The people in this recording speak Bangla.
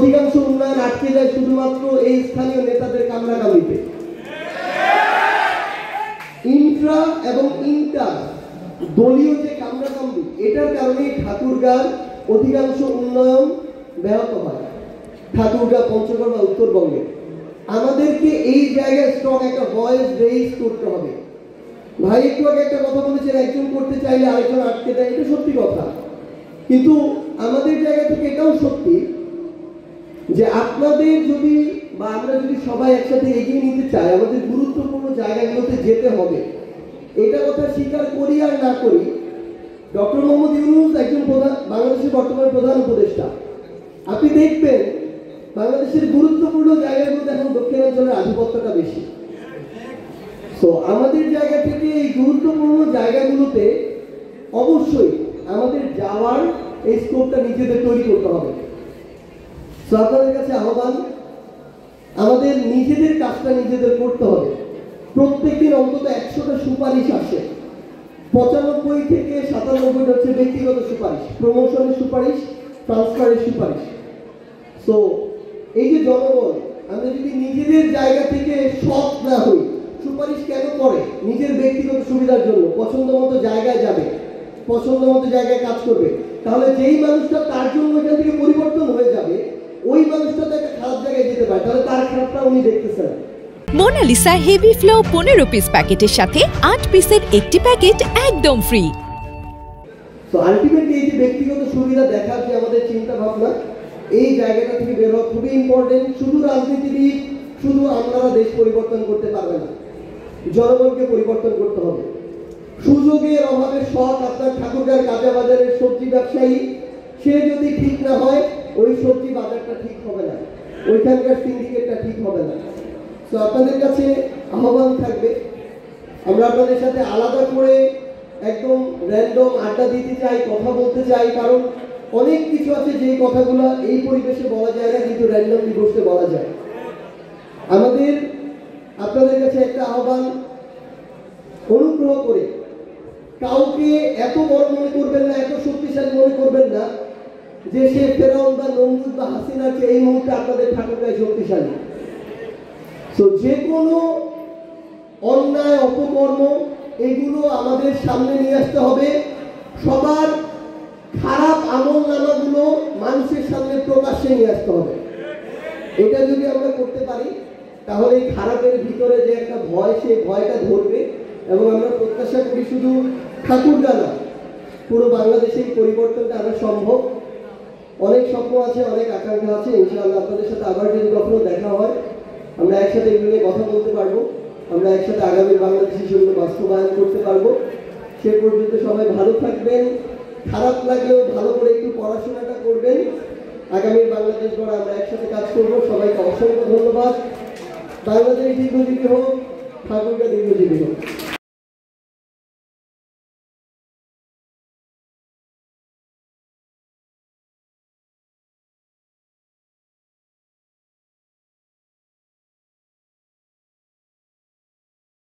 অধিকাংশ উন্নয়ন আটকে যায় শুধুমাত্র এই স্থানীয় নেতাদের কামরাকামিতে। ইন্ট্রা এবং ইন্টার দলীয় যে কামরাকামি, এটার কারণে ঠাকুরগাঁর অধিকাংশ উন্নয়ন ব্যাহত হয়, ঠাকুরগাঁ, পঞ্চগড় বা উত্তরবঙ্গে। আমাদেরকে এই জায়গায় স্ট্রং একটা ভয়েস রেইজ করতে হবে। ভাই একটু আগে একটা কথা বলেছেন, একজন করতে চাইলে আরেকজন আটকে দেয়, এটা সত্যি কথা। কিন্তু আমাদের জায়গা থেকে এটাও সত্যি যে আপনাদের যদি বা আমরা যদি সবাই একসাথে এগিয়ে নিতে চাই, আমাদের গুরুত্বপূর্ণ জায়গাগুলোতে যেতে হবে। এটা কথা স্বীকার করি আর না করি, ডক্টর মোহাম্মদ ইউনূস একজন বাংলাদেশের বর্তমান প্রধান উপদেষ্টা। আপনি দেখবেন বাংলাদেশের গুরুত্বপূর্ণ জায়গাগুলোতে এখন দক্ষিণাঞ্চলের আধিপত্যটা বেশি। তো আমাদের জায়গা থেকে এই গুরুত্বপূর্ণ জায়গাগুলোতে অবশ্যই আমাদের যাওয়ার এই স্কোপটা নিজেদের তৈরি করতে হবে। তো আপনাদের কাছে আহ্বান, আমাদের নিজেদের কাজটা নিজেদের করতে হবে। প্রত্যেকদিন অন্তত 100টা সুপারিশ আসে, 95 থেকে 97 হচ্ছে ব্যক্তিগত সুপারিশ, প্রমোশনের সুপারিশ, ট্রান্সফারের সুপারিশ। তো এই যে জনগণ, আমরা যদি নিজেদের জায়গা থেকে সৎ না হই, সুপারিশ কেন করে? নিজের ব্যক্তিগত সুবিধার জন্য, পছন্দ মতো জায়গায় যাবে, পছন্দ মতো জায়গায় কাজ করবে। তাহলে যেই মানুষটা তার জন্য এখান থেকে পরিবর্তন হয়ে যাবে, ওই মানুষটা তো একটা খারাপ জায়গায় যেতে পারে, তাহলে তার খারাপটা উনি দেখতেছেন। মোনালিসা হেভি ফ্লো 15 পিস প্যাকেটের সাথে 8 পিসের একটি প্যাকেট একদম ফ্রি। তো আলটিমেটলি এই যে ব্যক্তিগত সুবিধা দেখার যে আমাদের চিন্তা ভাবনা, এই জায়গাটা থেকে বের হওয়া খুবই ইম্পর্টেন্ট। শুধু রাজনীতিবিদ, শুধু আপনারা দেশ পরিবর্তন করতে পারবে না, জনগণকে পরিবর্তন করতে হবে। সুযোগের অভাবে সৎ আপনার ঠাকুরগাঁর কাঁচা বাজারের সবজি ব্যবসায়ী, সে যদি ঠিক না হয়, ওই সবজি বাজারটা ঠিক হবে না, ওইখানকার সিন্ডিকেটটা ঠিক হবে না। তো আপনাদের কাছে আহ্বান থাকবে, আমরা আপনাদের সাথে আলাদা করে একদম র্যান্ডম আড্ডা দিতে চাই, কথা বলতে চাই, কারণ অনেক কিছু আছে যেই কথাগুলো এই পরিবেশে বলা যায় না, কিন্তু র্যান্ডমলি বসতে বলা যায়। আমাদের আপনাদের কাছে একটা আহ্বান, অনুগ্রহ করে কাউকে এত বড় মনে করবেন না, এত শক্তিশালী মনে করবেন না যে সে ফেরাউন বা নমরুদ বা হাসিনার চেয়ে এই মুহূর্তে আপনাদের ঠাকুরগাঁয় শক্তিশালী। তো যে কোনো অন্যায়, অপকর্ম, এগুলো আমাদের সামনে নিয়ে আসতে হবে। সবার খারাপ আমল নামাগুলো মানুষের সামনে প্রকাশ্যে নিয়ে আসতে হবে। এটা যদি আমরা করতে পারি, তাহলে এই খারাপের ভিতরে যে একটা ভয়, সেই ভয়টা ধরবে এবং আমরা প্রত্যাশা করি শুধু ঠাকুরগাঁ না, পুরো বাংলাদেশের পরিবর্তনটা আনা সম্ভব। অনেক স্বপ্ন আছে, অনেক আকাঙ্ক্ষা আছে। ইনশাআল্লাহ আপনাদের সাথে আবার যদি কখনো দেখা হয়, আমরা একসাথে এগুলো নিয়ে কথা বলতে পারবো, আমরা একসাথে আগামী বাংলাদেশের জন্য বাস্তবায়ন করতে পারবো। সে পর্যন্ত সবাই ভালো থাকবেন, খারাপ লাগলেও ভালো করে একটু পড়াশোনাটা করবেন। আগামী বাংলাদেশ গড়ে আমরা একসাথে কাজ করব। সবাইকে অসংখ্য ধন্যবাদ। বাংলাদেশ দীর্ঘজীবী হোক, ঠাকুরগাঁ দীর্ঘজীবী হোক।